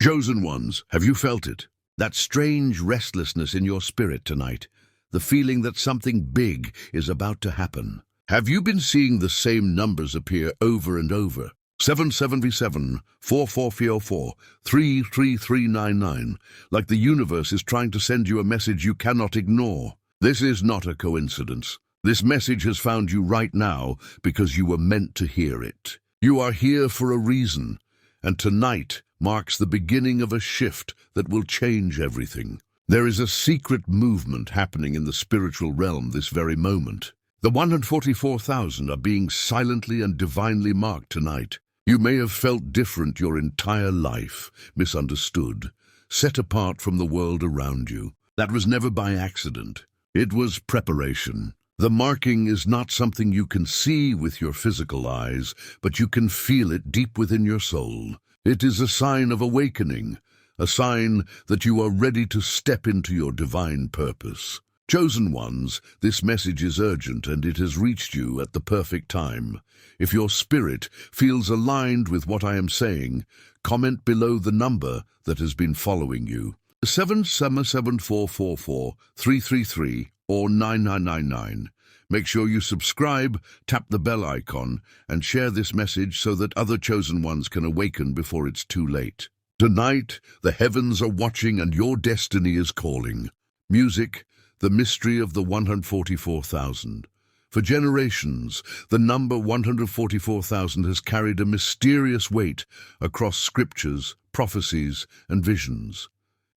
Chosen ones, have you felt it? That strange restlessness in your spirit tonight, the feeling that something big is about to happen. Have you been seeing the same numbers appear over and over? 7737, 4404, 33399, like the universe is trying to send you a message you cannot ignore. This is not a coincidence. This message has found you right now because you were meant to hear it. You are here for a reason, and tonight marks the beginning of a shift that will change everything. There is a secret movement happening in the spiritual realm this very moment. The 144,000 are being silently and divinely marked tonight. You may have felt different your entire life, misunderstood, set apart from the world around you. That was never by accident. It was preparation. The marking is not something you can see with your physical eyes, but you can feel it deep within your soul. It is a sign of awakening, a sign that you are ready to step into your divine purpose. Chosen ones, this message is urgent and it has reached you at the perfect time. If your spirit feels aligned with what I am saying, comment below the number that has been following you. 777444 333 or 9999. Make sure you subscribe, tap the bell icon, and share this message so that other chosen ones can awaken before it's too late. Tonight, the heavens are watching and your destiny is calling. Music, the mystery of the 144,000. For generations, the number 144,000 has carried a mysterious weight across scriptures, prophecies, and visions.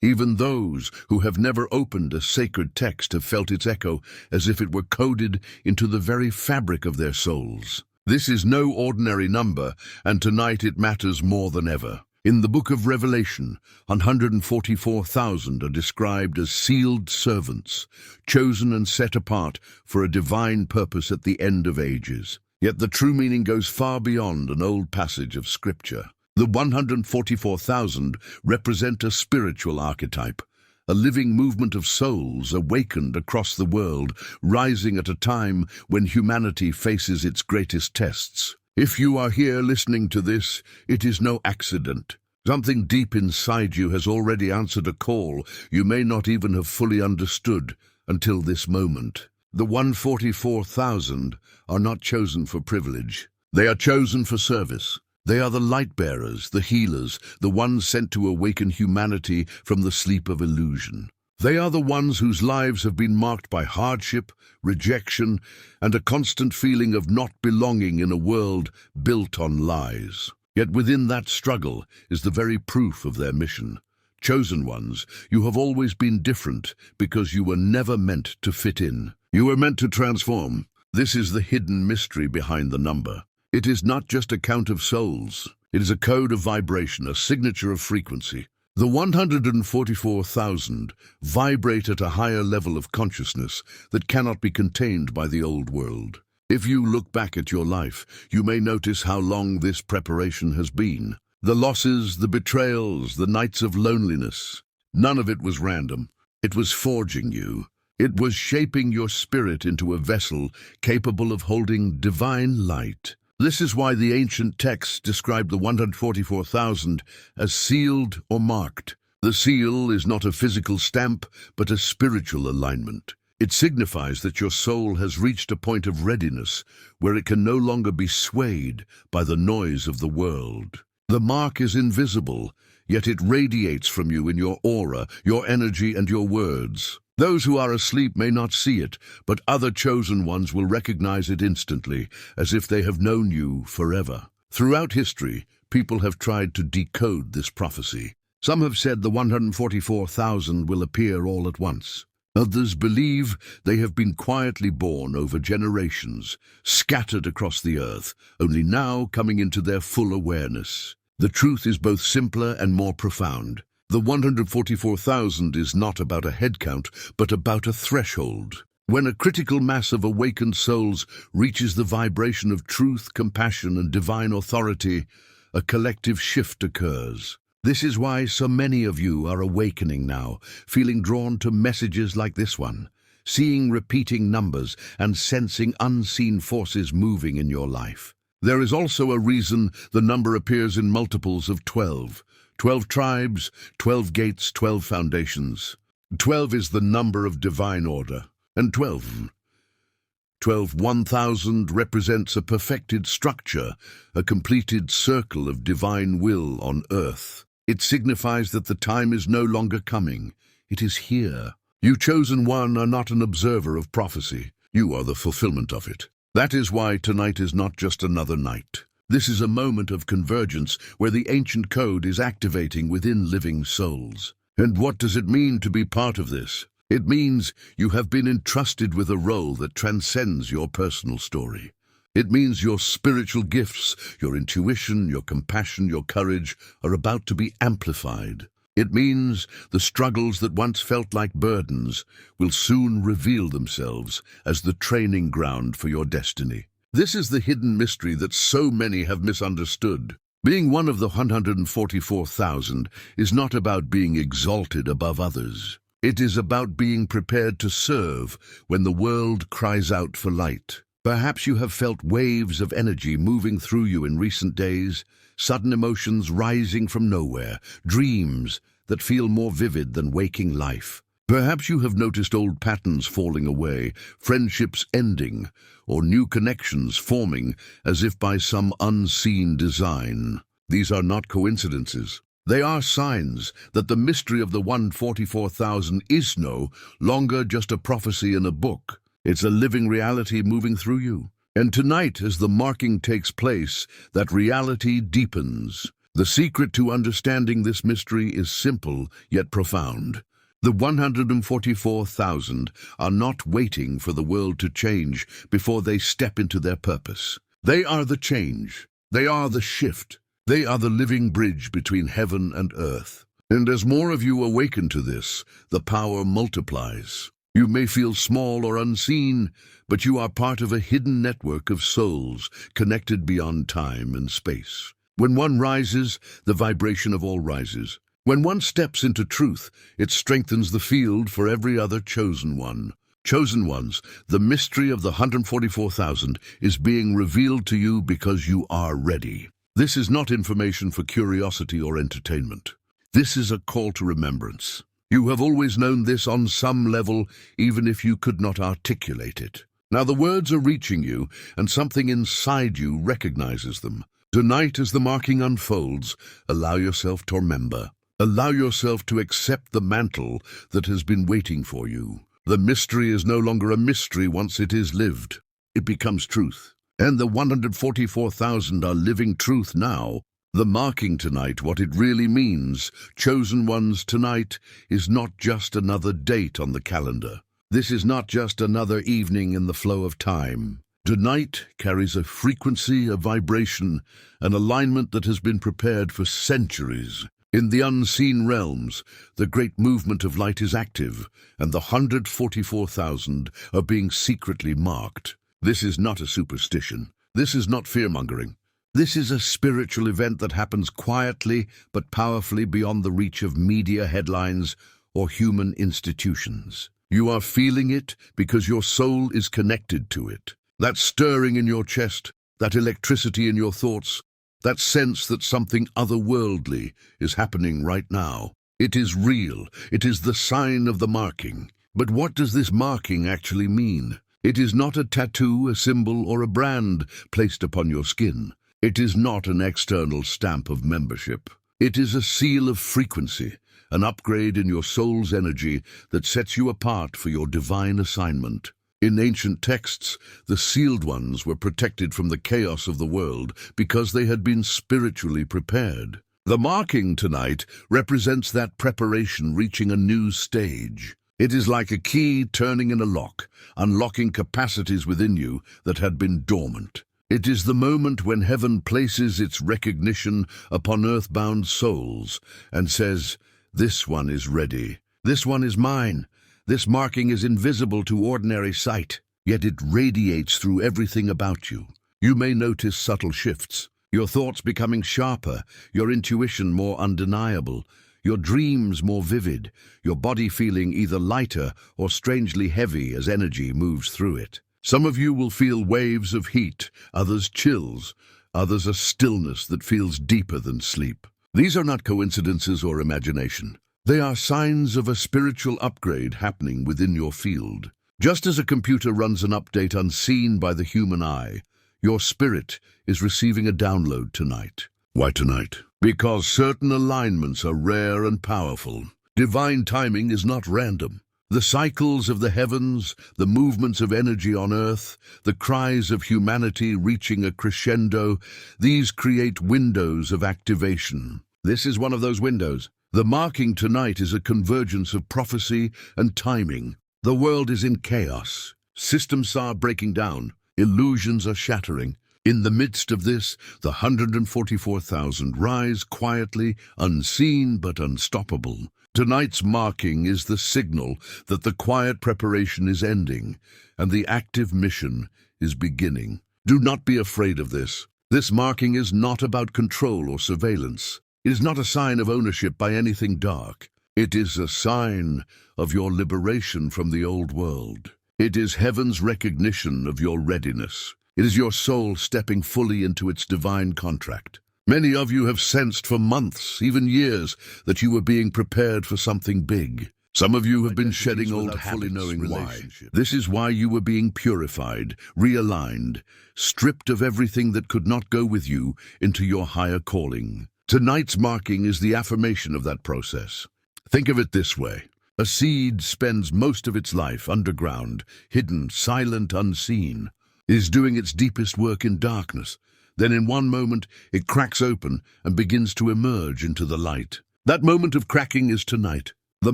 Even those who have never opened a sacred text have felt its echo as if it were coded into the very fabric of their souls. This is no ordinary number, and tonight it matters more than ever. In the book of Revelation, 144,000 are described as sealed servants, chosen and set apart for a divine purpose at the end of ages. Yet the true meaning goes far beyond an old passage of scripture. The 144,000 represent a spiritual archetype, a living movement of souls awakened across the world, rising at a time when humanity faces its greatest tests. If you are here listening to this, it is no accident. Something deep inside you has already answered a call you may not even have fully understood until this moment. The 144,000 are not chosen for privilege. They are chosen for service. They are the light bearers, the healers, the ones sent to awaken humanity from the sleep of illusion. They are the ones whose lives have been marked by hardship, rejection, and a constant feeling of not belonging in a world built on lies. Yet within that struggle is the very proof of their mission. Chosen ones, you have always been different because you were never meant to fit in. You were meant to transform. This is the hidden mystery behind the number. It is not just a count of souls. It is a code of vibration, a signature of frequency. The 144,000 vibrate at a higher level of consciousness that cannot be contained by the old world. If you look back at your life, you may notice how long this preparation has been. The losses, the betrayals, the nights of loneliness. None of it was random. It was forging you. It was shaping your spirit into a vessel capable of holding divine light. This is why the ancient texts describe the 144,000 as sealed or marked. The seal is not a physical stamp, but a spiritual alignment. It signifies that your soul has reached a point of readiness where it can no longer be swayed by the noise of the world. The mark is invisible, yet it radiates from you in your aura, your energy, and your words. Those who are asleep may not see it, but other chosen ones will recognize it instantly, as if they have known you forever. Throughout history, people have tried to decode this prophecy. Some have said the 144,000 will appear all at once. Others believe they have been quietly born over generations, scattered across the earth, only now coming into their full awareness. The truth is both simpler and more profound. The 144,000 is not about a head count, but about a threshold. When a critical mass of awakened souls reaches the vibration of truth, compassion, and divine authority, a collective shift occurs. This is why so many of you are awakening now, feeling drawn to messages like this one, seeing repeating numbers and sensing unseen forces moving in your life. There is also a reason the number appears in multiples of 12. 12 tribes, 12 gates, 12 foundations. 12 is the number of divine order, and 1000 represents a perfected structure, a completed circle of divine will on earth. It signifies that the time is no longer coming. It is here. You chosen one are not an observer of prophecy. You are the fulfillment of it. That is why tonight is not just another night. This is a moment of convergence where the ancient code is activating within living souls. And what does it mean to be part of this? It means you have been entrusted with a role that transcends your personal story. It means your spiritual gifts, your intuition, your compassion, your courage are about to be amplified. It means the struggles that once felt like burdens will soon reveal themselves as the training ground for your destiny. This is the hidden mystery that so many have misunderstood. Being one of the 144,000 is not about being exalted above others. It is about being prepared to serve when the world cries out for light. Perhaps you have felt waves of energy moving through you in recent days, sudden emotions rising from nowhere, dreams that feel more vivid than waking life. Perhaps you have noticed old patterns falling away, friendships ending, or new connections forming as if by some unseen design. These are not coincidences. They are signs that the mystery of the 144,000 is no longer just a prophecy in a book. It's a living reality moving through you. And tonight, as the marking takes place, that reality deepens. The secret to understanding this mystery is simple yet profound. The 144,000 are not waiting for the world to change before they step into their purpose. They are the change. They are the shift. They are the living bridge between heaven and earth. And as more of you awaken to this, the power multiplies. You may feel small or unseen, but you are part of a hidden network of souls connected beyond time and space. When one rises, the vibration of all rises. When one steps into truth, it strengthens the field for every other chosen one. Chosen ones, the mystery of the 144,000 is being revealed to you because you are ready. This is not information for curiosity or entertainment. This is a call to remembrance. You have always known this on some level, even if you could not articulate it. Now the words are reaching you, and something inside you recognizes them. Tonight, as the marking unfolds, allow yourself to remember. Allow yourself to accept the mantle that has been waiting for you. The mystery is no longer a mystery once it is lived. It becomes truth. And the 144,000 are living truth now. The marking tonight, what it really means, chosen ones tonight, is not just another date on the calendar. This is not just another evening in the flow of time. Tonight carries a frequency, a vibration, an alignment that has been prepared for centuries. In the unseen realms, the great movement of light is active, and the 144,000 are being secretly marked. This is not a superstition. This is not fear-mongering. This is a spiritual event that happens quietly but powerfully beyond the reach of media headlines or human institutions. You are feeling it because your soul is connected to it. That stirring in your chest, that electricity in your thoughts, that sense that something otherworldly is happening right now. It is real. It is the sign of the marking. But what does this marking actually mean? It is not a tattoo, a symbol, or a brand placed upon your skin. It is not an external stamp of membership. It is a seal of frequency, an upgrade in your soul's energy that sets you apart for your divine assignment. In ancient texts, the sealed ones were protected from the chaos of the world because they had been spiritually prepared. The marking tonight represents that preparation reaching a new stage. It is like a key turning in a lock, unlocking capacities within you that had been dormant. It is the moment when heaven places its recognition upon earthbound souls and says, "This one is ready. This one is mine." This marking is invisible to ordinary sight, yet it radiates through everything about you. You may notice subtle shifts, your thoughts becoming sharper, your intuition more undeniable, your dreams more vivid, your body feeling either lighter or strangely heavy as energy moves through it. Some of you will feel waves of heat, others chills, others a stillness that feels deeper than sleep. These are not coincidences or imagination. They are signs of a spiritual upgrade happening within your field. Just as a computer runs an update unseen by the human eye, your spirit is receiving a download tonight. Why tonight? Because certain alignments are rare and powerful. Divine timing is not random. The cycles of the heavens, the movements of energy on earth, the cries of humanity reaching a crescendo, these create windows of activation. This is one of those windows. The marking tonight is a convergence of prophecy and timing. The world is in chaos. Systems are breaking down. Illusions are shattering. In the midst of this, the 144,000 rise quietly, unseen but unstoppable. Tonight's marking is the signal that the quiet preparation is ending and the active mission is beginning. Do not be afraid of this. This marking is not about control or surveillance. It is not a sign of ownership by anything dark. It is a sign of your liberation from the old world. It is heaven's recognition of your readiness. It is your soul stepping fully into its divine contract. Many of you have sensed for months, even years, that you were being prepared for something big. Some of you have been shedding old habits, fully knowing why. This is why you were being purified, realigned, stripped of everything that could not go with you into your higher calling. Tonight's marking is the affirmation of that process. Think of it this way. A seed spends most of its life underground, hidden, silent, unseen. It is doing its deepest work in darkness. Then in one moment, it cracks open and begins to emerge into the light. That moment of cracking is tonight. The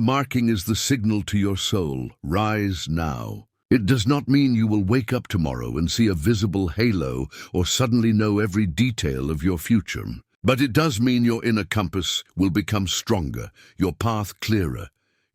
marking is the signal to your soul. Rise now. It does not mean you will wake up tomorrow and see a visible halo or suddenly know every detail of your future. But it does mean your inner compass will become stronger, your path clearer,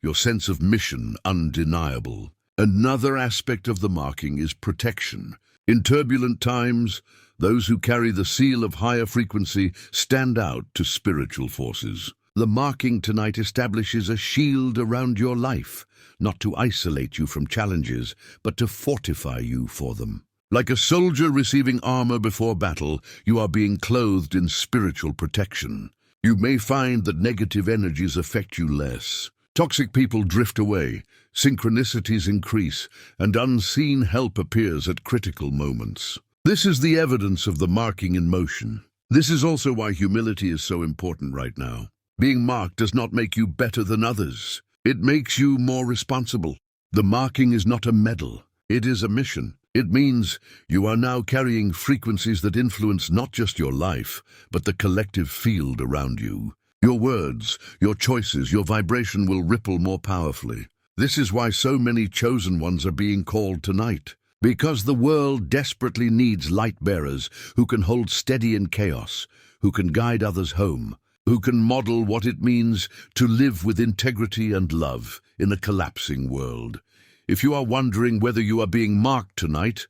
your sense of mission undeniable. Another aspect of the marking is protection. In turbulent times, those who carry the seal of higher frequency stand out to spiritual forces. The marking tonight establishes a shield around your life, not to isolate you from challenges, but to fortify you for them. Like a soldier receiving armor before battle, you are being clothed in spiritual protection. You may find that negative energies affect you less. Toxic people drift away, synchronicities increase, and unseen help appears at critical moments. This is the evidence of the marking in motion. This is also why humility is so important right now. Being marked does not make you better than others. It makes you more responsible. The marking is not a medal. It is a mission. It means you are now carrying frequencies that influence not just your life, but the collective field around you. Your words, your choices, your vibration will ripple more powerfully. This is why so many chosen ones are being called tonight. Because the world desperately needs light bearers who can hold steady in chaos, who can guide others home, who can model what it means to live with integrity and love in a collapsing world. If you are wondering whether you are being marked tonight,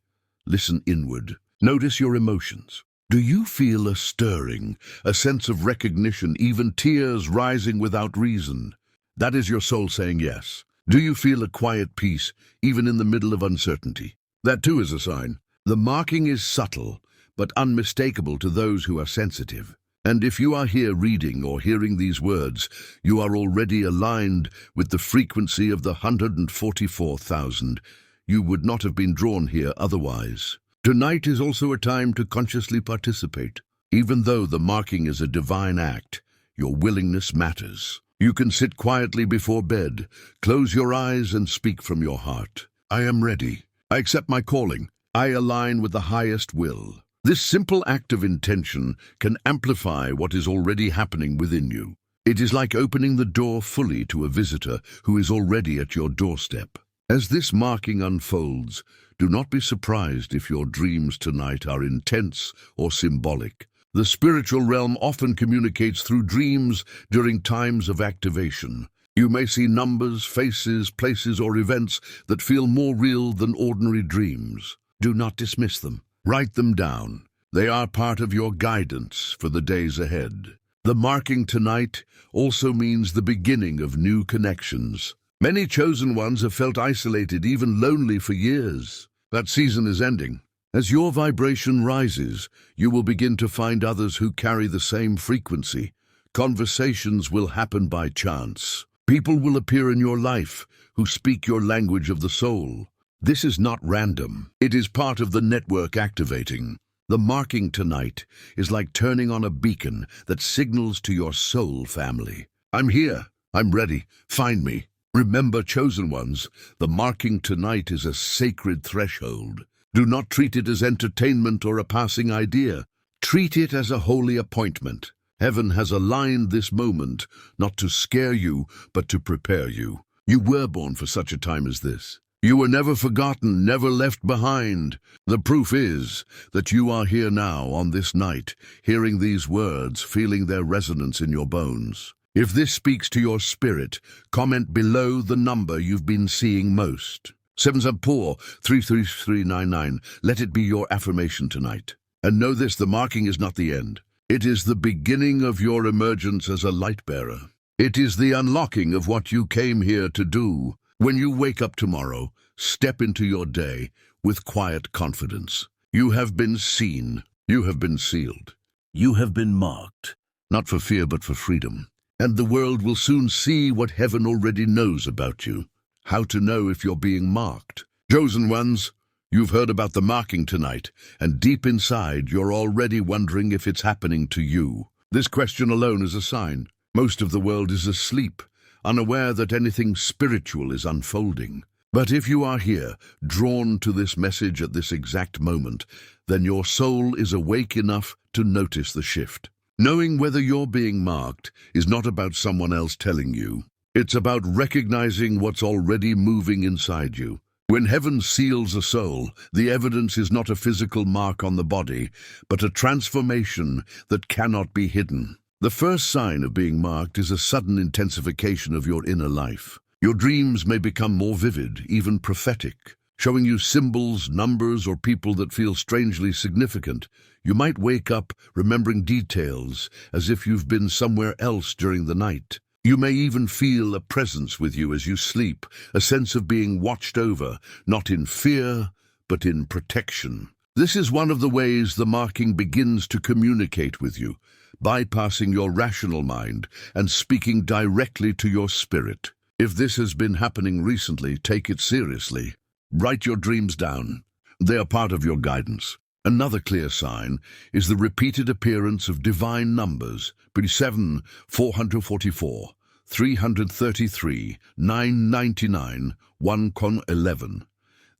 listen inward. Notice your emotions. Do you feel a stirring, a sense of recognition, even tears rising without reason? That is your soul saying yes. Do you feel a quiet peace, even in the middle of uncertainty? That too is a sign. The marking is subtle, but unmistakable to those who are sensitive. And if you are here reading or hearing these words, you are already aligned with the frequency of the 144,000. You would not have been drawn here otherwise. Tonight is also a time to consciously participate. Even though the marking is a divine act, your willingness matters. You can sit quietly before bed, close your eyes and speak from your heart. I am ready. I accept my calling. I align with the highest will. This simple act of intention can amplify what is already happening within you. It is like opening the door fully to a visitor who is already at your doorstep. As this marking unfolds, do not be surprised if your dreams tonight are intense or symbolic. The spiritual realm often communicates through dreams during times of activation. You may see numbers, faces, places, or events that feel more real than ordinary dreams. Do not dismiss them. Write them down. They are part of your guidance for the days ahead. The marking tonight also means the beginning of new connections. Many chosen ones have felt isolated, even lonely for years. That season is ending. As your vibration rises, you will begin to find others who carry the same frequency, Conversations will happen by chance. People will appear in your life who speak your language of the soul. This is not random. It is part of the network activating. The marking tonight is like turning on a beacon that signals to your soul family. I'm here. I'm ready. Find me. Remember, chosen ones, the marking tonight is a sacred threshold. Do not treat it as entertainment or a passing idea. Treat it as a holy appointment. Heaven has aligned this moment, not to scare you, but to prepare you. You were born for such a time as this. You were never forgotten, never left behind. The proof is that you are here now on this night, hearing these words, feeling their resonance in your bones. If this speaks to your spirit, comment below the number you've been seeing most. 7-4-33399. Let it be your affirmation tonight. And know this, the marking is not the end. It is the beginning of your emergence as a light bearer. It is the unlocking of what you came here to do. When you wake up tomorrow, step into your day with quiet confidence. You have been seen. You have been sealed. You have been marked, not for fear but for freedom. And the world will soon see what heaven already knows about you. How to know if you're being marked. Chosen ones, you've heard about the marking tonight, and deep inside you're already wondering if it's happening to you. This question alone is a sign. Most of the world is asleep, unaware that anything spiritual is unfolding. But if you are here, drawn to this message at this exact moment, then your soul is awake enough to notice the shift. Knowing whether you're being marked is not about someone else telling you. It's about recognizing what's already moving inside you. When heaven seals a soul, the evidence is not a physical mark on the body, but a transformation that cannot be hidden. The first sign of being marked is a sudden intensification of your inner life. Your dreams may become more vivid, even prophetic, showing you symbols, numbers, or people that feel strangely significant. You might wake up remembering details as if you've been somewhere else during the night. You may even feel a presence with you as you sleep, a sense of being watched over, not in fear, but in protection. This is one of the ways the marking begins to communicate with you, bypassing your rational mind and speaking directly to your spirit. If this has been happening recently, take it seriously. Write your dreams down. They are part of your guidance. Another clear sign is the repeated appearance of divine numbers, 7, 444, 333, 999, 111.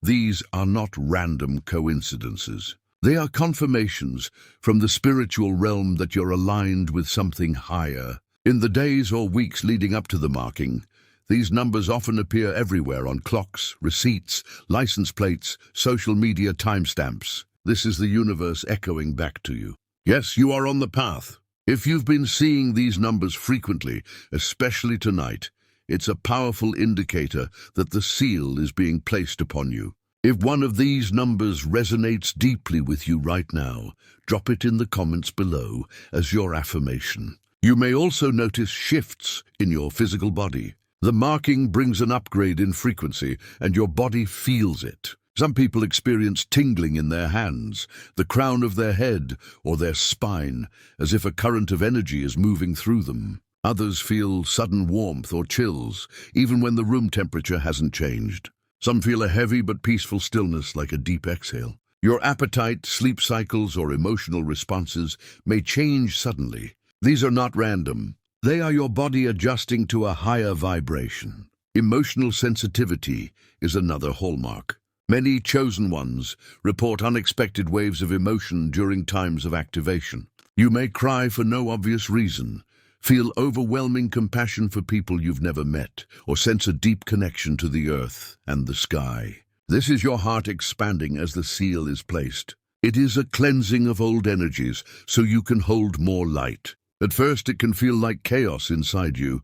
These are not random coincidences. They are confirmations from the spiritual realm that you're aligned with something higher. In the days or weeks leading up to the marking, these numbers often appear everywhere on clocks, receipts, license plates, social media timestamps. This is the universe echoing back to you. Yes, you are on the path. If you've been seeing these numbers frequently, especially tonight, it's a powerful indicator that the seal is being placed upon you. If one of these numbers resonates deeply with you right now, drop it in the comments below as your affirmation. You may also notice shifts in your physical body. The marking brings an upgrade in frequency, and your body feels it. Some people experience tingling in their hands, the crown of their head, or their spine, as if a current of energy is moving through them. Others feel sudden warmth or chills, even when the room temperature hasn't changed. Some feel a heavy but peaceful stillness, like a deep exhale. Your appetite, sleep cycles, or emotional responses may change suddenly. These are not random. They are your body adjusting to a higher vibration. Emotional sensitivity is another hallmark. Many chosen ones report unexpected waves of emotion during times of activation. You may cry for no obvious reason, feel overwhelming compassion for people you've never met, or sense a deep connection to the earth and the sky. This is your heart expanding as the seal is placed. It is a cleansing of old energies so you can hold more light. At first it can feel like chaos inside you,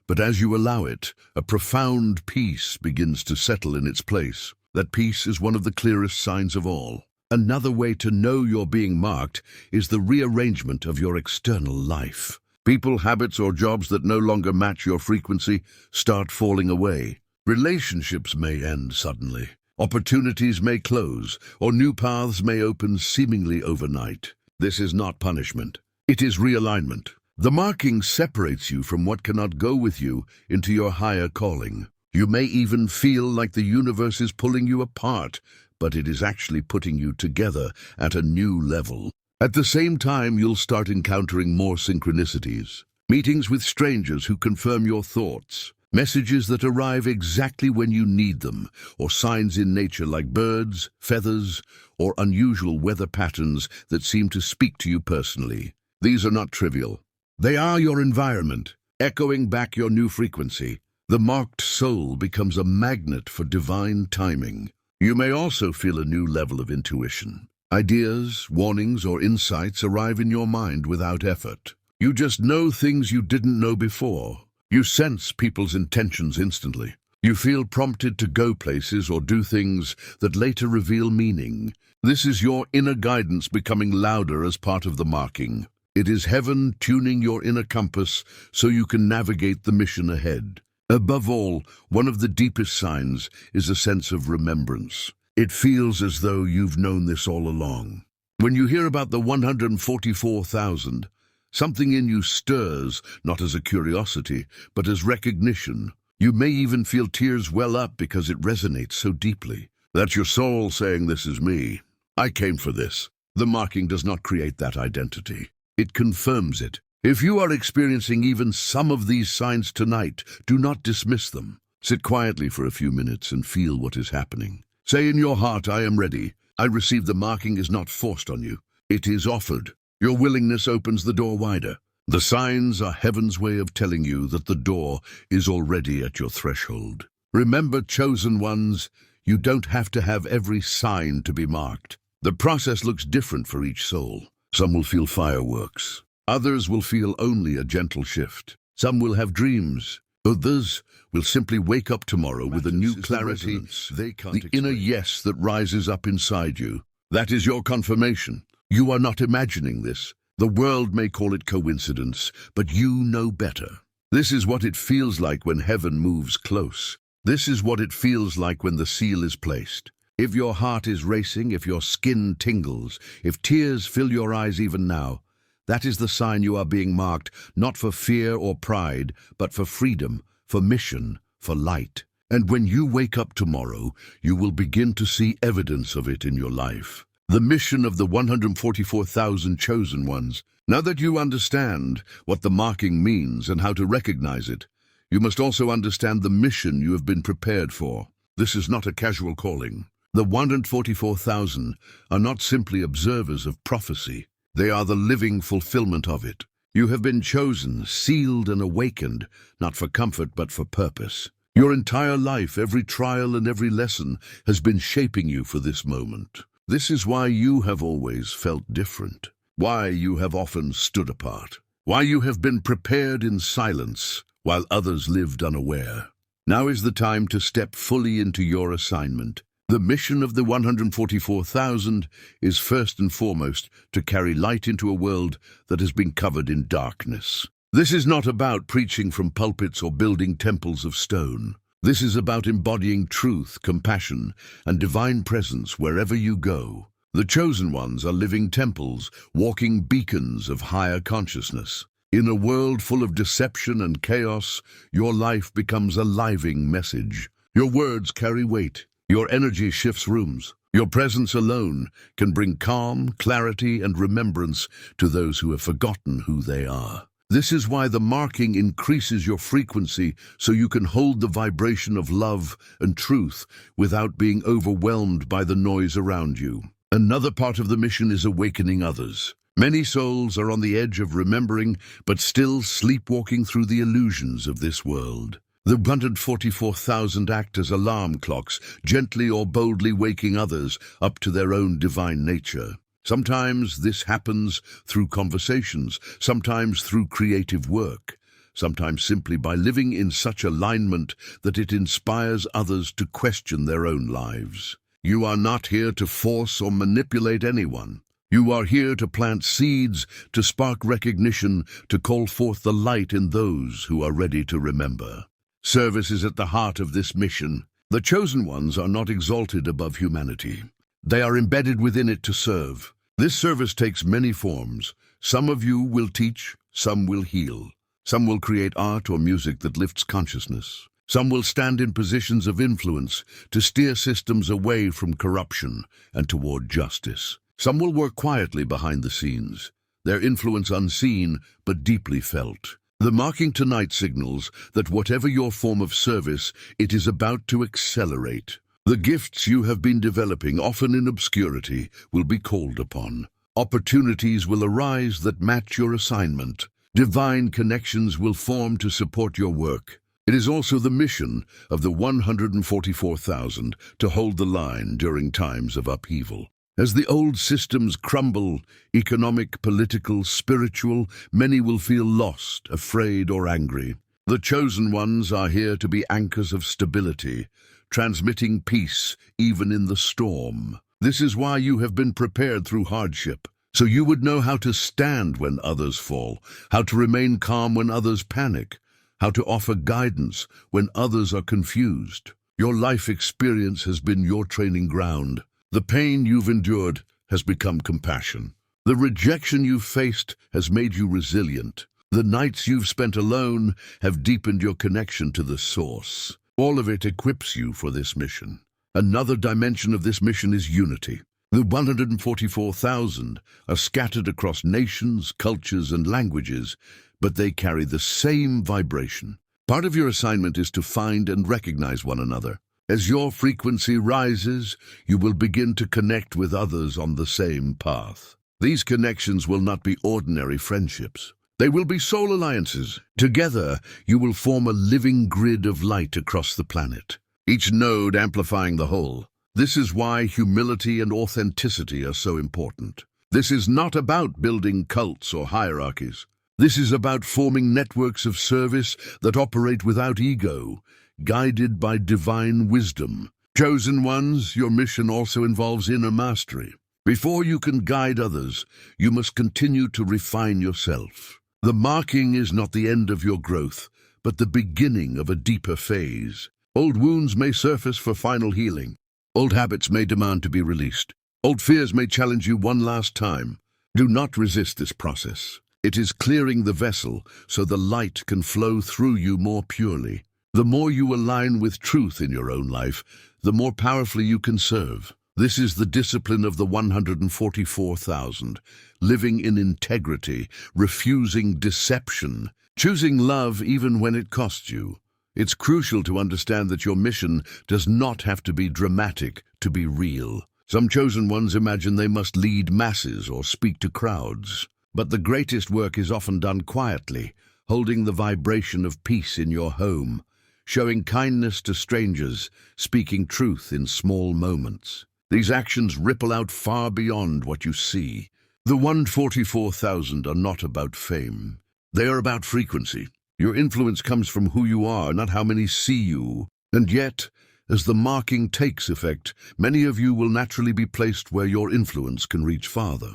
but as you allow it, a profound peace begins to settle in its place. That peace is one of the clearest signs of all. Another way to know you're being marked is the rearrangement of your external life. People, habits, or jobs that no longer match your frequency start falling away. Relationships may end suddenly. Opportunities may close, or new paths may open seemingly overnight. This is not punishment. It is realignment. The marking separates you from what cannot go with you into your higher calling. You may even feel like the universe is pulling you apart, but it is actually putting you together at a new level. At the same time, you'll start encountering more synchronicities. Meetings with strangers who confirm your thoughts. Messages that arrive exactly when you need them, or signs in nature like birds, feathers, or unusual weather patterns that seem to speak to you personally. These are not trivial. They are your environment, echoing back your new frequency. The marked soul becomes a magnet for divine timing. You may also feel a new level of intuition. Ideas, warnings, or insights arrive in your mind without effort. You just know things you didn't know before. You sense people's intentions instantly. You feel prompted to go places or do things that later reveal meaning. This is your inner guidance becoming louder as part of the marking. It is heaven tuning your inner compass so you can navigate the mission ahead. Above all, one of the deepest signs is a sense of remembrance. It feels as though you've known this all along. When you hear about the 144,000, something in you stirs, not as a curiosity, but as recognition. You may even feel tears well up because it resonates so deeply. That's your soul saying, "This is me. I came for this." The marking does not create that identity. It confirms it. If you are experiencing even some of these signs tonight, do not dismiss them. Sit quietly for a few minutes and feel what is happening. Say in your heart, "I am ready. I receive." The marking is not forced on you. It is offered. Your willingness opens the door wider. The signs are heaven's way of telling you that the door is already at your threshold. Remember, chosen ones, you don't have to have every sign to be marked. The process looks different for each soul. Some will feel fireworks. Others will feel only a gentle shift. Some will have dreams. Others will simply wake up tomorrow with a new clarity, the inner yes that rises up inside you. That is your confirmation. You are not imagining this. The world may call it coincidence, but you know better. This is what it feels like when heaven moves close. This is what it feels like when the seal is placed. If your heart is racing, if your skin tingles, if tears fill your eyes even now, that is the sign you are being marked, not for fear or pride, but for freedom, for mission, for light. And when you wake up tomorrow, you will begin to see evidence of it in your life. The mission of the 144,000 chosen ones. Now that you understand what the marking means and how to recognize it, you must also understand the mission you have been prepared for. This is not a casual calling. The 144,000 are not simply observers of prophecy. They are the living fulfillment of it. You have been chosen, sealed, and awakened, not for comfort but for purpose. Your entire life, every trial and every lesson, has been shaping you for this moment. This is why you have always felt different, why you have often stood apart, why you have been prepared in silence while others lived unaware. Now is the time to step fully into your assignment. The mission of the 144,000 is first and foremost to carry light into a world that has been covered in darkness. This is not about preaching from pulpits or building temples of stone. This is about embodying truth, compassion, and divine presence wherever you go. The chosen ones are living temples, walking beacons of higher consciousness. In a world full of deception and chaos, your life becomes a living message. Your words carry weight. Your energy shifts rooms. Your presence alone can bring calm, clarity, and remembrance to those who have forgotten who they are. This is why the marking increases your frequency so you can hold the vibration of love and truth without being overwhelmed by the noise around you. Another part of the mission is awakening others. Many souls are on the edge of remembering, but still sleepwalking through the illusions of this world. The 144,000 act as alarm clocks, gently or boldly waking others up to their own divine nature. Sometimes this happens through conversations, sometimes through creative work, sometimes simply by living in such alignment that it inspires others to question their own lives. You are not here to force or manipulate anyone. You are here to plant seeds, to spark recognition, to call forth the light in those who are ready to remember. Service is at the heart of this mission. The chosen ones are not exalted above humanity. They are embedded within it to serve. This service takes many forms. Some of you will teach, some will heal. Some will create art or music that lifts consciousness. Some will stand in positions of influence to steer systems away from corruption and toward justice. Some will work quietly behind the scenes, their influence unseen but deeply felt. The marking tonight signals that whatever your form of service, it is about to accelerate. The gifts you have been developing, often in obscurity, will be called upon. Opportunities will arise that match your assignment. Divine connections will form to support your work. It is also the mission of the 144,000 to hold the line during times of upheaval. As the old systems crumble, economic, political, spiritual, many will feel lost, afraid, or angry. The chosen ones are here to be anchors of stability, transmitting peace even in the storm. This is why you have been prepared through hardship, so you would know how to stand when others fall, how to remain calm when others panic, how to offer guidance when others are confused. Your life experience has been your training ground. The pain you've endured has become compassion. The rejection you've faced has made you resilient. The nights you've spent alone have deepened your connection to the source. All of it equips you for this mission. Another dimension of this mission is unity. The 144,000 are scattered across nations, cultures, and languages, but they carry the same vibration. Part of your assignment is to find and recognize one another. As your frequency rises, you will begin to connect with others on the same path. These connections will not be ordinary friendships. They will be soul alliances. Together, you will form a living grid of light across the planet, each node amplifying the whole. This is why humility and authenticity are so important. This is not about building cults or hierarchies. This is about forming networks of service that operate without ego, guided by divine wisdom. Chosen ones, your mission also involves inner mastery. Before you can guide others, you must continue to refine yourself. The marking is not the end of your growth, but the beginning of a deeper phase. Old wounds may surface for final healing. Old habits may demand to be released. Old fears may challenge you one last time. Do not resist this process. It is clearing the vessel so the light can flow through you more purely. The more you align with truth in your own life, the more powerfully you can serve. This is the discipline of the 144,000, living in integrity, refusing deception, choosing love even when it costs you. It's crucial to understand that your mission does not have to be dramatic to be real. Some chosen ones imagine they must lead masses or speak to crowds. But the greatest work is often done quietly, holding the vibration of peace in your home, showing kindness to strangers, speaking truth in small moments. These actions ripple out far beyond what you see. The 144,000 are not about fame. They are about frequency. Your influence comes from who you are, not how many see you. And yet, as the marking takes effect, many of you will naturally be placed where your influence can reach farther.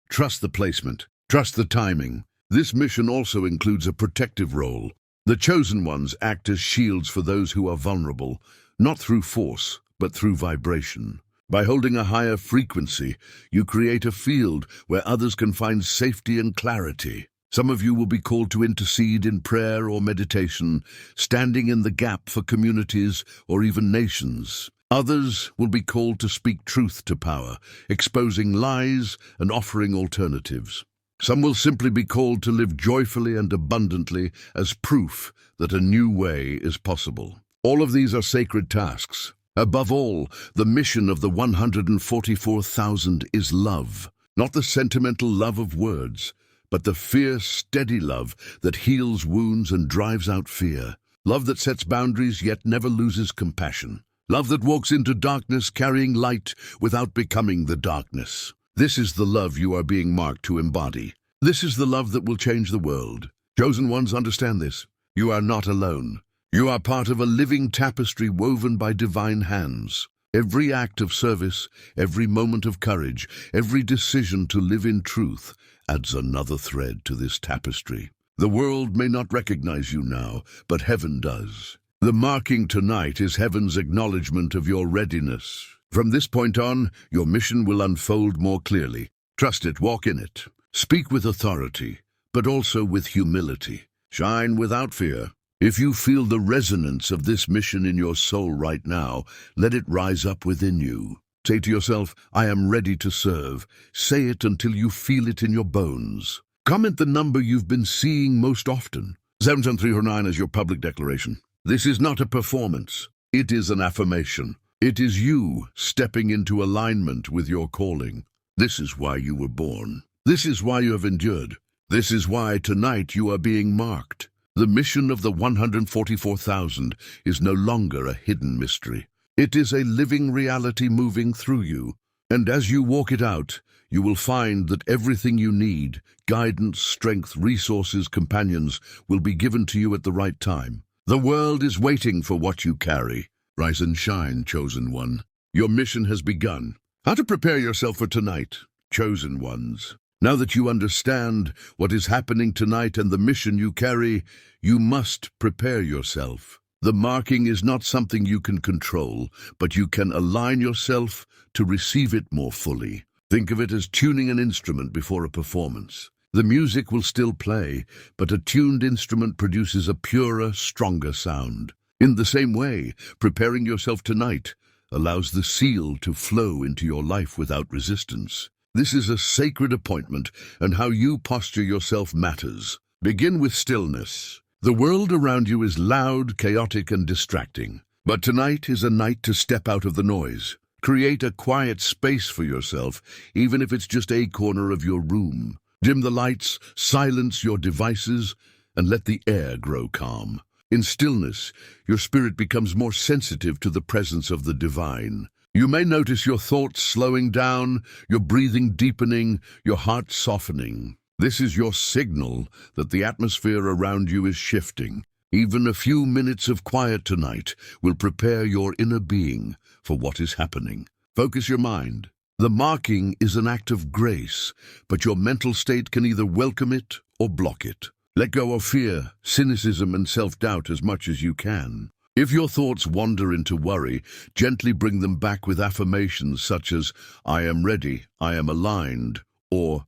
Trust the placement. Trust the timing. This mission also includes a protective role. The chosen ones act as shields for those who are vulnerable, not through force, but through vibration. By holding a higher frequency, you create a field where others can find safety and clarity. Some of you will be called to intercede in prayer or meditation, standing in the gap for communities or even nations. Others will be called to speak truth to power, exposing lies and offering alternatives. Some will simply be called to live joyfully and abundantly as proof that a new way is possible. All of these are sacred tasks. Above all, the mission of the 144,000 is love, not the sentimental love of words, but the fierce, steady love that heals wounds and drives out fear. Love that sets boundaries yet never loses compassion. Love that walks into darkness carrying light without becoming the darkness. This is the love you are being marked to embody. This is the love that will change the world. Chosen ones, understand this. You are not alone. You are part of a living tapestry woven by divine hands. Every act of service, every moment of courage, every decision to live in truth adds another thread to this tapestry. The world may not recognize you now, but heaven does. The marking tonight is heaven's acknowledgement of your readiness. From this point on, your mission will unfold more clearly. Trust it, walk in it. Speak with authority, but also with humility. Shine without fear. If you feel the resonance of this mission in your soul right now, let it rise up within you. Say to yourself, I am ready to serve. Say it until you feel it in your bones. Comment the number you've been seeing most often. 77309 is your public declaration. This is not a performance. It is an affirmation. It is you stepping into alignment with your calling. This is why you were born. This is why you have endured. This is why tonight you are being marked. The mission of the 144,000 is no longer a hidden mystery. It is a living reality moving through you. And as you walk it out, you will find that everything you need, guidance, strength, resources, companions, will be given to you at the right time. The world is waiting for what you carry. Rise and shine, chosen one. Your mission has begun. How to prepare yourself for tonight, chosen ones. Now that you understand what is happening tonight and the mission you carry, you must prepare yourself. The marking is not something you can control, but you can align yourself to receive it more fully. Think of it as tuning an instrument before a performance. The music will still play, but a tuned instrument produces a purer, stronger sound. In the same way, preparing yourself tonight allows the seal to flow into your life without resistance. This is a sacred appointment, and how you posture yourself matters. Begin with stillness. The world around you is loud, chaotic, and distracting. But tonight is a night to step out of the noise. Create a quiet space for yourself, even if it's just a corner of your room. Dim the lights, silence your devices, and let the air grow calm. In stillness, your spirit becomes more sensitive to the presence of the divine. You may notice your thoughts slowing down, your breathing deepening, your heart softening. This is your signal that the atmosphere around you is shifting. Even a few minutes of quiet tonight will prepare your inner being for what is happening. Focus your mind. The marking is an act of grace, but your mental state can either welcome it or block it. Let go of fear, cynicism, and self-doubt as much as you can. If your thoughts wander into worry, gently bring them back with affirmations such as, I am ready, I am aligned, or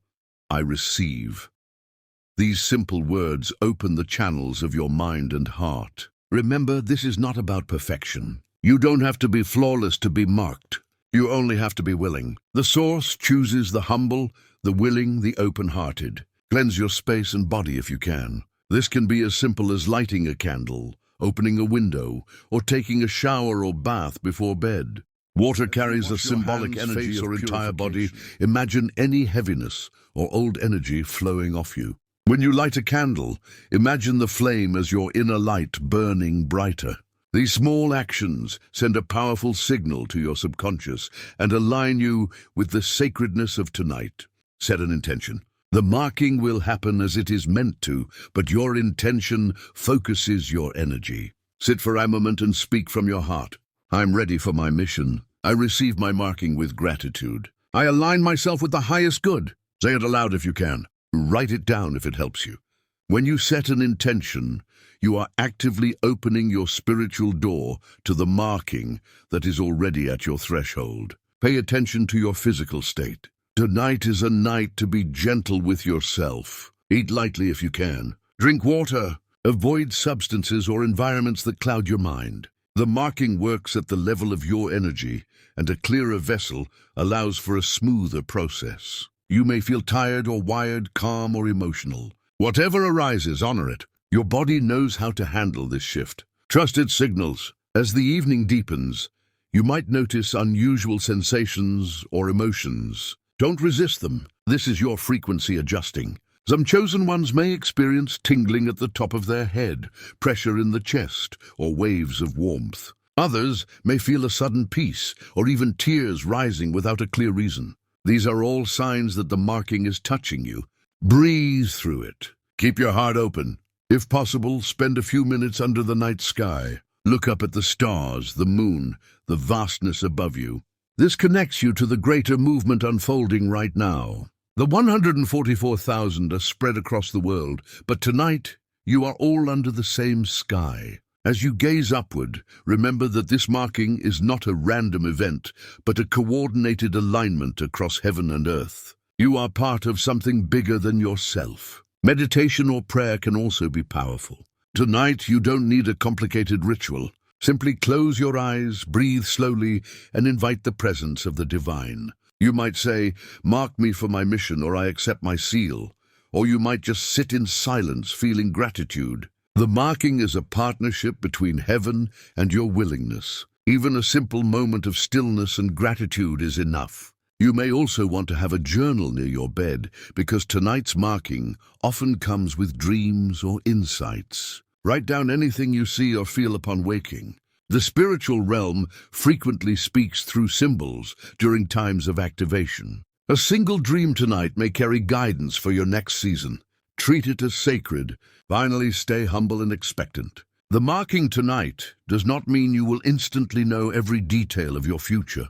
I receive. These simple words open the channels of your mind and heart. Remember, this is not about perfection. You don't have to be flawless to be marked. You only have to be willing. The source chooses the humble, the willing, the open-hearted. Cleanse your space and body if you can. This can be as simple as lighting a candle, opening a window, or taking a shower or bath before bed. Water carries a symbolic energy of your entire body. Imagine any heaviness or old energy flowing off you. When you light a candle, imagine the flame as your inner light burning brighter. These small actions send a powerful signal to your subconscious and align you with the sacredness of tonight. Set an intention. The marking will happen as it is meant to, but your intention focuses your energy. Sit for a moment and speak from your heart. I'm ready for my mission. I receive my marking with gratitude. I align myself with the highest good. Say it aloud if you can. Write it down if it helps you. When you set an intention, you are actively opening your spiritual door to the marking that is already at your threshold. Pay attention to your physical state. Tonight is a night to be gentle with yourself. Eat lightly if you can. Drink water. Avoid substances or environments that cloud your mind. The marking works at the level of your energy, and a clearer vessel allows for a smoother process. You may feel tired or wired, calm or emotional. Whatever arises, honor it. Your body knows how to handle this shift. Trust its signals. As the evening deepens, you might notice unusual sensations or emotions. Don't resist them. This is your frequency adjusting. Some chosen ones may experience tingling at the top of their head, pressure in the chest, or waves of warmth. Others may feel a sudden peace, or even tears rising without a clear reason. These are all signs that the marking is touching you. Breathe through it. Keep your heart open. If possible, spend a few minutes under the night sky. Look up at the stars, the moon, the vastness above you. This connects you to the greater movement unfolding right now. The 144,000 are spread across the world, but tonight you are all under the same sky. As you gaze upward, remember that this marking is not a random event, but a coordinated alignment across heaven and earth. You are part of something bigger than yourself. Meditation or prayer can also be powerful. Tonight, you don't need a complicated ritual. Simply close your eyes, breathe slowly, and invite the presence of the divine. You might say, "Mark me for my mission," or "I accept my seal." Or you might just sit in silence, feeling gratitude. The marking is a partnership between heaven and your willingness. Even a simple moment of stillness and gratitude is enough. You may also want to have a journal near your bed, because tonight's marking often comes with dreams or insights. Write down anything you see or feel upon waking. The spiritual realm frequently speaks through symbols during times of activation. A single dream tonight may carry guidance for your next season. Treat it as sacred. Finally, stay humble and expectant. The marking tonight does not mean you will instantly know every detail of your future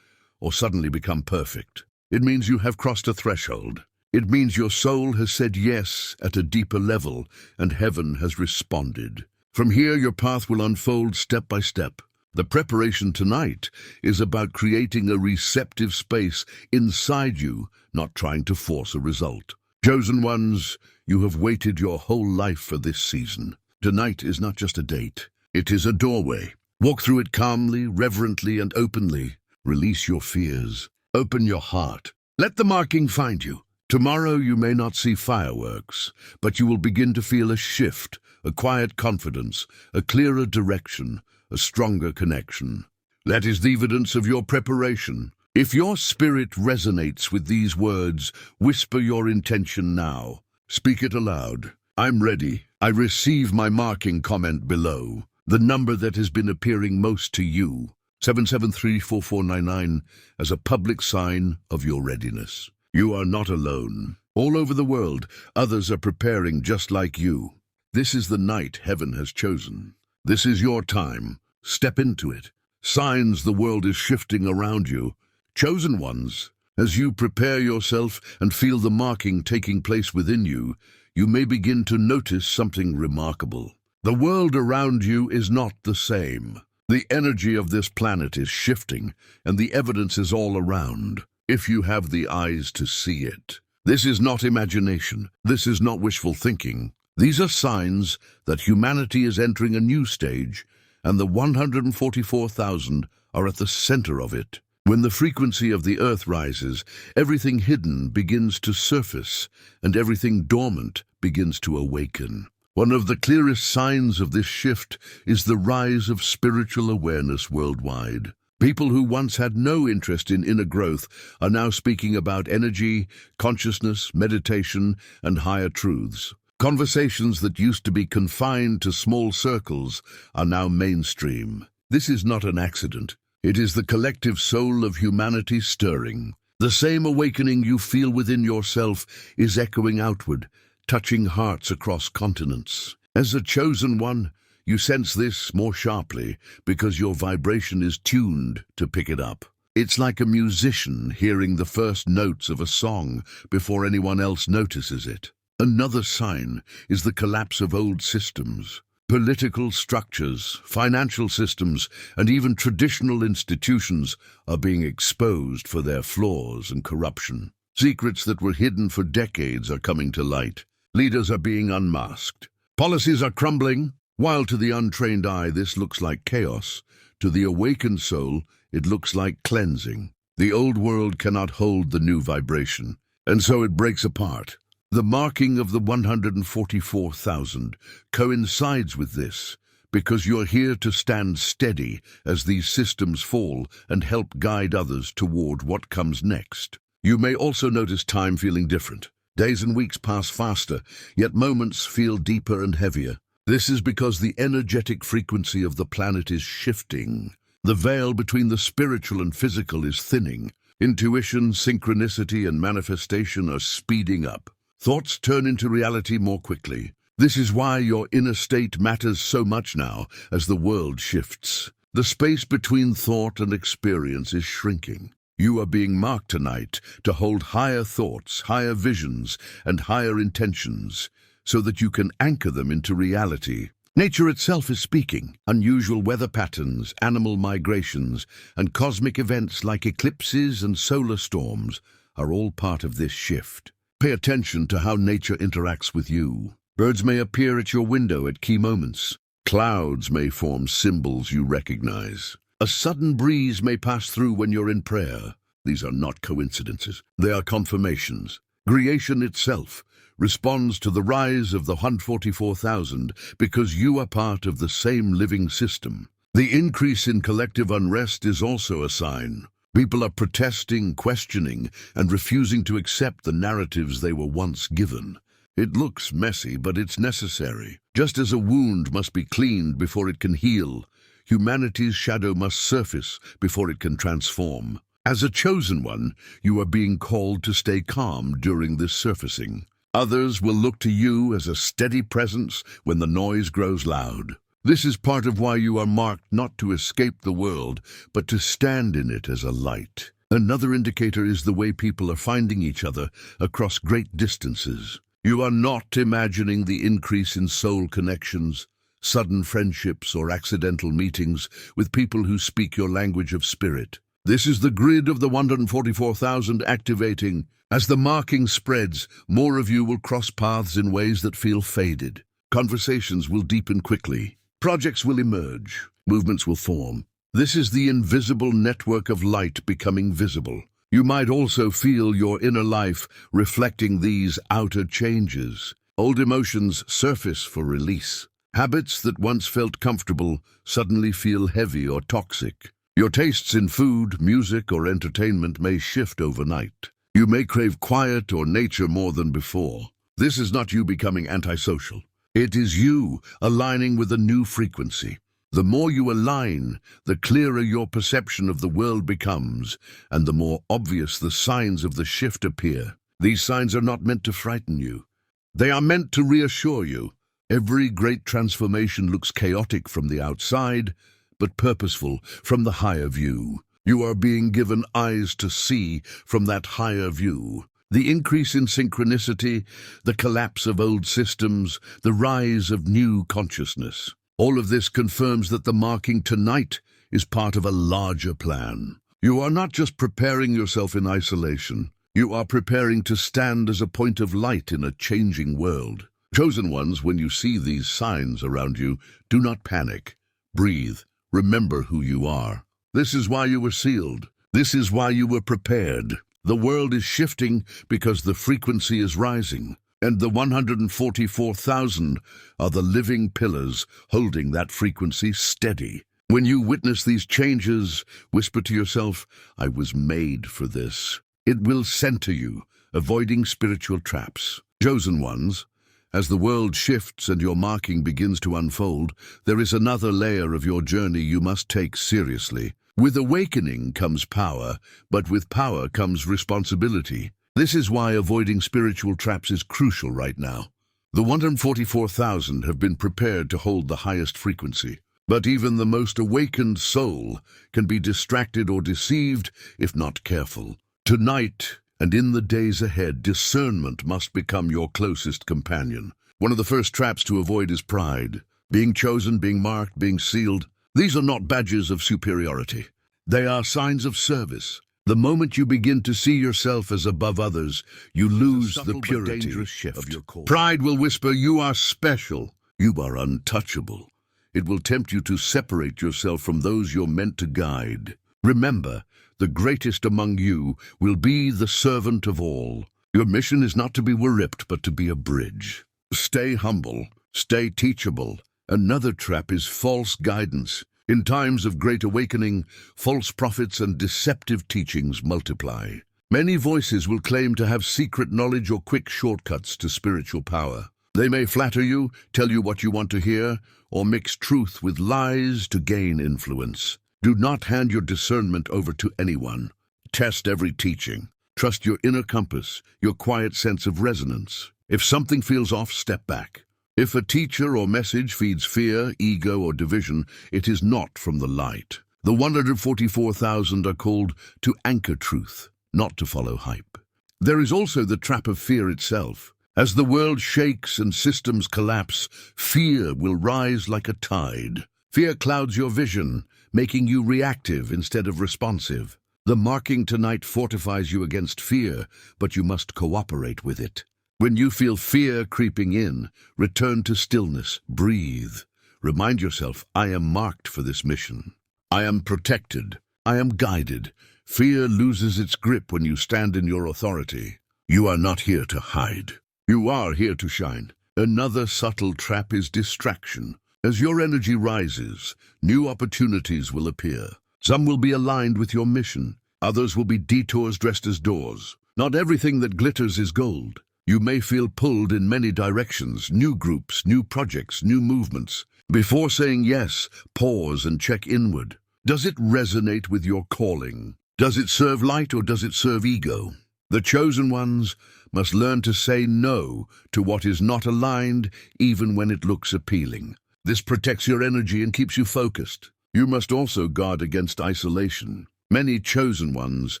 or suddenly become perfect. It means you have crossed a threshold. It means your soul has said yes at a deeper level and heaven has responded. From here, your path will unfold step by step. The preparation tonight is about creating a receptive space inside you, not trying to force a result. Chosen ones, you have waited your whole life for this season. Tonight is not just a date. It is a doorway. Walk through it calmly, reverently, and openly. Release your fears. Open your heart. Let the marking find you. Tomorrow you may not see fireworks, but you will begin to feel a shift, a quiet confidence, a clearer direction, a stronger connection. That is the evidence of your preparation. If your spirit resonates with these words, whisper your intention now. Speak it aloud. I'm ready. I receive my marking comment below. The number that has been appearing most to you, 7734499, as a public sign of your readiness. You are not alone. All over the world, others are preparing just like you. This is the night heaven has chosen. This is your time. Step into it. Signs the world is shifting around you. Chosen ones, as you prepare yourself and feel the marking taking place within you, you may begin to notice something remarkable. The world around you is not the same. The energy of this planet is shifting, and the evidence is all around, if you have the eyes to see it. This is not imagination. This is not wishful thinking. These are signs that humanity is entering a new stage, and the 144,000 are at the center of it. When the frequency of the earth rises, everything hidden begins to surface, and everything dormant begins to awaken. One of the clearest signs of this shift is the rise of spiritual awareness worldwide. People who once had no interest in inner growth are now speaking about energy, consciousness, meditation, and higher truths. Conversations that used to be confined to small circles are now mainstream. This is not an accident. It is the collective soul of humanity stirring. The same awakening you feel within yourself is echoing outward, touching hearts across continents. As a chosen one, you sense this more sharply because your vibration is tuned to pick it up. It's like a musician hearing the first notes of a song before anyone else notices it. Another sign is the collapse of old systems. Political structures, financial systems, and even traditional institutions are being exposed for their flaws and corruption. Secrets that were hidden for decades are coming to light. Leaders are being unmasked. Policies are crumbling. While to the untrained eye this looks like chaos, to the awakened soul it looks like cleansing. The old world cannot hold the new vibration, and so it breaks apart. The marking of the 144,000 coincides with this, because you're here to stand steady as these systems fall and help guide others toward what comes next. You may also notice time feeling different. Days and weeks pass faster, yet moments feel deeper and heavier. This is because the energetic frequency of the planet is shifting. The veil between the spiritual and physical is thinning. Intuition, synchronicity, and manifestation are speeding up. Thoughts turn into reality more quickly. This is why your inner state matters so much now as the world shifts. The space between thought and experience is shrinking. You are being marked tonight to hold higher thoughts, higher visions, and higher intentions, so that you can anchor them into reality. Nature itself is speaking. Unusual weather patterns, animal migrations, and cosmic events like eclipses and solar storms are all part of this shift. Pay attention to how nature interacts with you. Birds may appear at your window at key moments. Clouds may form symbols you recognize. A sudden breeze may pass through when you're in prayer. These are not coincidences. They are confirmations. Creation itself responds to the rise of the 144,000 because you are part of the same living system. The increase in collective unrest is also a sign. People are protesting, questioning, and refusing to accept the narratives they were once given. It looks messy, but it's necessary. Just as a wound must be cleaned before it can heal, humanity's shadow must surface before it can transform. As a chosen one, you are being called to stay calm during this surfacing. Others will look to you as a steady presence when the noise grows loud. This is part of why you are marked not to escape the world, but to stand in it as a light. Another indicator is the way people are finding each other across great distances. You are not imagining the increase in soul connections, sudden friendships, or accidental meetings with people who speak your language of spirit. This is the grid of the 144,000 activating. As the marking spreads, more of you will cross paths in ways that feel faded. Conversations will deepen quickly. Projects will emerge. Movements will form. This is the invisible network of light becoming visible. You might also feel your inner life reflecting these outer changes. Old emotions surface for release. Habits that once felt comfortable suddenly feel heavy or toxic. Your tastes in food, music, or entertainment may shift overnight. You may crave quiet or nature more than before. This is not you becoming antisocial. It is you aligning with a new frequency. The more you align, the clearer your perception of the world becomes, and the more obvious the signs of the shift appear. These signs are not meant to frighten you. They are meant to reassure you. Every great transformation looks chaotic from the outside, but purposeful from the higher view. You are being given eyes to see from that higher view. The increase in synchronicity, the collapse of old systems, the rise of new consciousness. All of this confirms that the marking tonight is part of a larger plan. You are not just preparing yourself in isolation. You are preparing to stand as a point of light in a changing world. Chosen ones, when you see these signs around you, do not panic. Breathe. Remember who you are. This is why you were sealed. This is why you were prepared. The world is shifting because the frequency is rising, and the 144,000 are the living pillars holding that frequency steady. When you witness these changes, whisper to yourself, I was made for this. It will center you, avoiding spiritual traps. Chosen ones, as the world shifts and your marking begins to unfold, there is another layer of your journey you must take seriously. With awakening comes power, but with power comes responsibility. This is why avoiding spiritual traps is crucial right now. The 144,000 have been prepared to hold the highest frequency, but even the most awakened soul can be distracted or deceived if not careful. Tonight, and in the days ahead, discernment must become your closest companion. One of the first traps to avoid is pride. Being chosen, being marked, being sealed. These are not badges of superiority. They are signs of service. The moment you begin to see yourself as above others, you lose the purity of your core. Pride will whisper, you are special. You are untouchable. It will tempt you to separate yourself from those you're meant to guide. Remember, the greatest among you will be the servant of all. Your mission is not to be whipped, but to be a bridge. Stay humble, stay teachable. Another trap is false guidance. In times of great awakening, false prophets and deceptive teachings multiply. Many voices will claim to have secret knowledge or quick shortcuts to spiritual power. They may flatter you, tell you what you want to hear, or mix truth with lies to gain influence. Do not hand your discernment over to anyone. Test every teaching. Trust your inner compass, your quiet sense of resonance. If something feels off, step back. If a teacher or message feeds fear, ego, or division, it is not from the light. The 144,000 are called to anchor truth, not to follow hype. There is also the trap of fear itself. As the world shakes and systems collapse, fear will rise like a tide. Fear clouds your vision, making you reactive instead of responsive. The marking tonight fortifies you against fear, but you must cooperate with it. When you feel fear creeping in, return to stillness, breathe. Remind yourself, I am marked for this mission. I am protected. I am guided. Fear loses its grip when you stand in your authority. You are not here to hide. You are here to shine. Another subtle trap is distraction. As your energy rises, new opportunities will appear. Some will be aligned with your mission. Others will be detours dressed as doors. Not everything that glitters is gold. You may feel pulled in many directions, new groups, new projects, new movements. Before saying yes, pause and check inward. Does it resonate with your calling? Does it serve light or does it serve ego? The chosen ones must learn to say no to what is not aligned, even when it looks appealing. This protects your energy and keeps you focused. You must also guard against isolation. Many chosen ones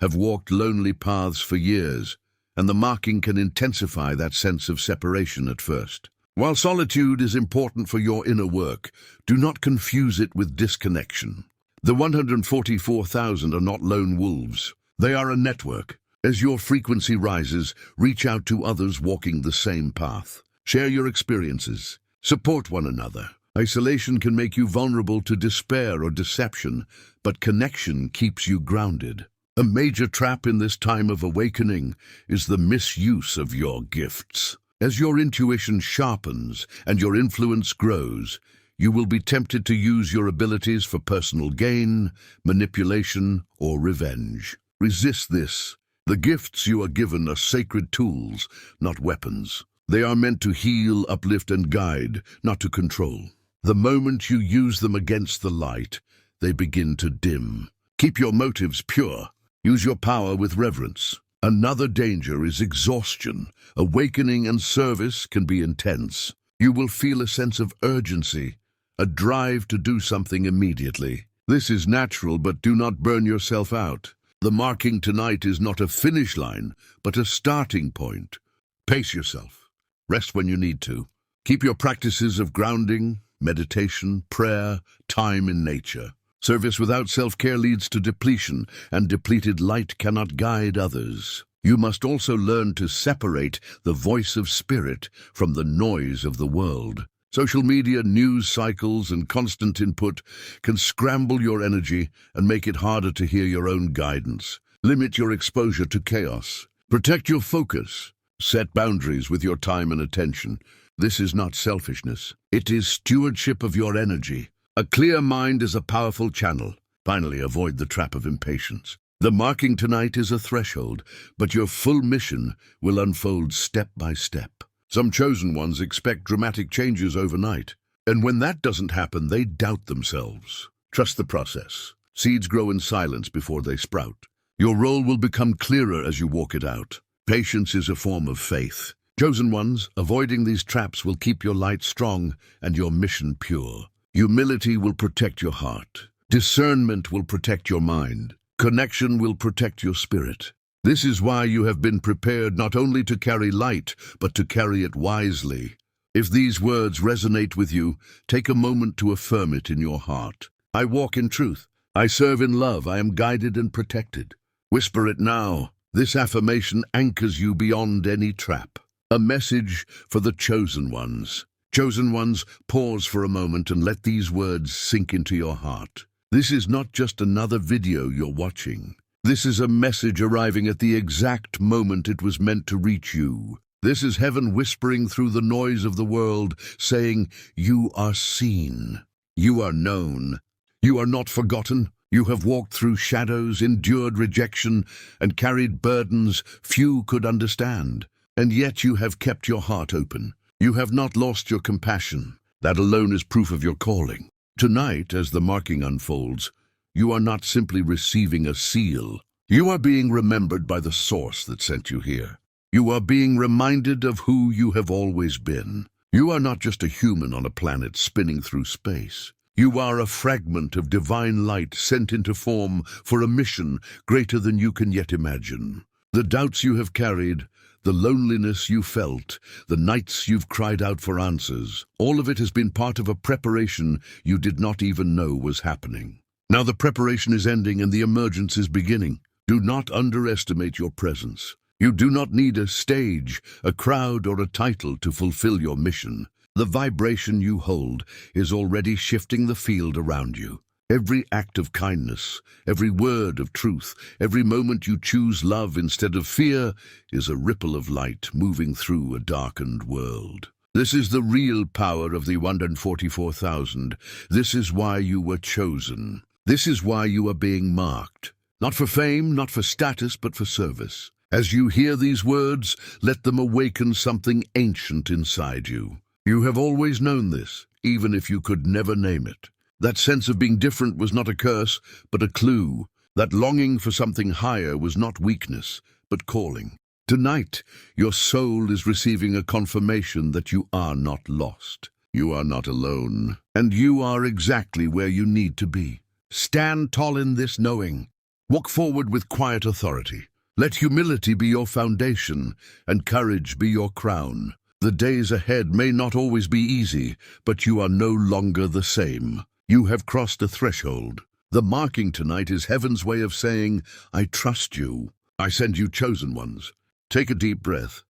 have walked lonely paths for years, and the marking can intensify that sense of separation at first. While solitude is important for your inner work, do not confuse it with disconnection. The 144,000 are not lone wolves. They are a network. As your frequency rises, reach out to others walking the same path. Share your experiences. Support one another. Isolation can make you vulnerable to despair or deception, but connection keeps you grounded. A major trap in this time of awakening is the misuse of your gifts. As your intuition sharpens and your influence grows, you will be tempted to use your abilities for personal gain, manipulation, or revenge. Resist this. The gifts you are given are sacred tools, not weapons. They are meant to heal, uplift, and guide, not to control. The moment you use them against the light, they begin to dim. Keep your motives pure. Use your power with reverence. Another danger is exhaustion. Awakening and service can be intense. You will feel a sense of urgency, a drive to do something immediately. This is natural, but do not burn yourself out. The marking tonight is not a finish line, but a starting point. Pace yourself. Rest when you need to. Keep your practices of grounding, meditation, prayer, time in nature. Service without self-care leads to depletion, and depleted light cannot guide others. You must also learn to separate the voice of spirit from the noise of the world. Social media, news cycles, and constant input can scramble your energy and make it harder to hear your own guidance. Limit your exposure to chaos. Protect your focus. Set boundaries with your time and attention. This is not selfishness. It is stewardship of your energy. A clear mind is a powerful channel. Finally, avoid the trap of impatience. The marking tonight is a threshold, but your full mission will unfold step by step. Some chosen ones expect dramatic changes overnight, and when that doesn't happen, they doubt themselves. Trust the process. Seeds grow in silence before they sprout. Your role will become clearer as you walk it out. Patience is a form of faith. Chosen ones, avoiding these traps will keep your light strong and your mission pure. Humility will protect your heart. Discernment will protect your mind. Connection will protect your spirit. This is why you have been prepared not only to carry light, but to carry it wisely. If these words resonate with you, take a moment to affirm it in your heart. I walk in truth. I serve in love. I am guided and protected. Whisper it now. This affirmation anchors you beyond any trap. A message for the chosen ones. Chosen ones, pause for a moment and let these words sink into your heart. This is not just another video you're watching. This is a message arriving at the exact moment it was meant to reach you. This is heaven whispering through the noise of the world, saying, you are seen. You are known. You are not forgotten. You have walked through shadows, endured rejection, and carried burdens few could understand. And yet you have kept your heart open. You have not lost your compassion. That alone is proof of your calling. Tonight, as the marking unfolds, you are not simply receiving a seal. You are being remembered by the source that sent you here. You are being reminded of who you have always been. You are not just a human on a planet spinning through space. You are a fragment of divine light sent into form for a mission greater than you can yet imagine. The doubts you have carried, the loneliness you felt, the nights you've cried out for answers, all of it has been part of a preparation you did not even know was happening. Now the preparation is ending and the emergence is beginning. Do not underestimate your presence. You do not need a stage, a crowd, or a title to fulfill your mission. The vibration you hold is already shifting the field around you. Every act of kindness, every word of truth, every moment you choose love instead of fear is a ripple of light moving through a darkened world. This is the real power of the 144,000. This is why you were chosen. This is why you are being marked. Not for fame, not for status, but for service. As you hear these words, let them awaken something ancient inside you. You have always known this, even if you could never name it. That sense of being different was not a curse, but a clue. That longing for something higher was not weakness, but calling. Tonight, your soul is receiving a confirmation that you are not lost. You are not alone, and you are exactly where you need to be. Stand tall in this knowing. Walk forward with quiet authority. Let humility be your foundation, and courage be your crown. The days ahead may not always be easy, but you are no longer the same. You have crossed a threshold. The marking tonight is heaven's way of saying, I trust you. I send you chosen ones. Take a deep breath.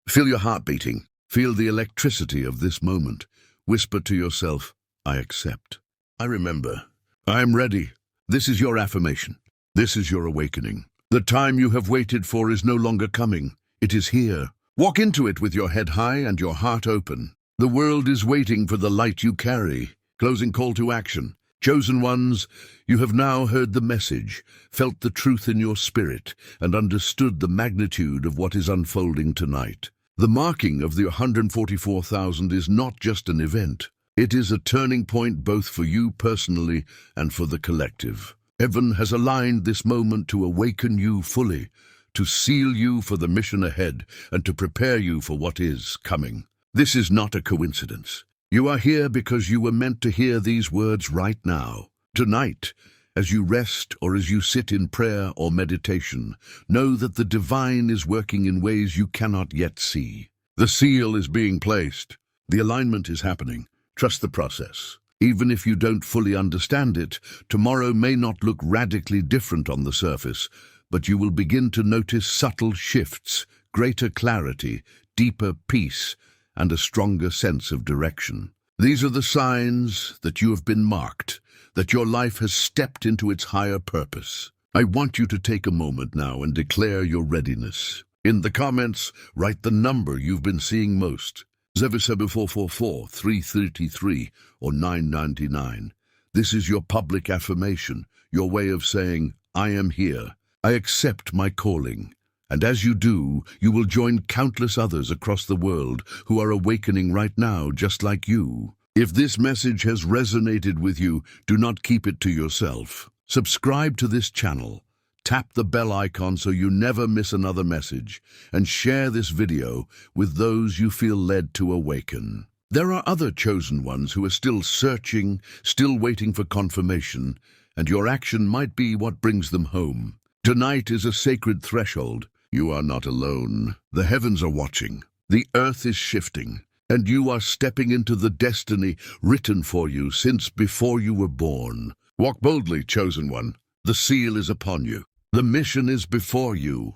Feel your heart beating. Feel the electricity of this moment. Whisper to yourself, I accept. I remember. I am ready. This is your affirmation. This is your awakening. The time you have waited for is no longer coming. It is here. Walk into it with your head high and your heart open. The world is waiting for the light you carry. Closing call to action. Chosen ones, you have now heard the message, felt the truth in your spirit, and understood the magnitude of what is unfolding tonight. The marking of the 144,000 is not just an event. It is a turning point both for you personally and for the collective. Heaven has aligned this moment to awaken you fully, to seal you for the mission ahead, and to prepare you for what is coming. This is not a coincidence. You are here because you were meant to hear these words right now. Tonight, as you rest or as you sit in prayer or meditation, know that the divine is working in ways you cannot yet see. The seal is being placed. The alignment is happening. Trust the process. Even if you don't fully understand it, tomorrow may not look radically different on the surface, but you will begin to notice subtle shifts, greater clarity, deeper peace, and a stronger sense of direction. These are the signs that you have been marked, that your life has stepped into its higher purpose. I want you to take a moment now and declare your readiness. In the comments, write the number you've been seeing most. 07444 333 or 999. This is your public affirmation, your way of saying, I am here. I accept my calling. And as you do, you will join countless others across the world who are awakening right now just like you. If this message has resonated with you, do not keep it to yourself. Subscribe to this channel. Tap the bell icon so you never miss another message, and share this video with those you feel led to awaken. There are other chosen ones who are still searching, still waiting for confirmation, and your action might be what brings them home. Tonight is a sacred threshold. You are not alone. The heavens are watching. The earth is shifting, and you are stepping into the destiny written for you since before you were born. Walk boldly, chosen one. The seal is upon you. The mission is before you.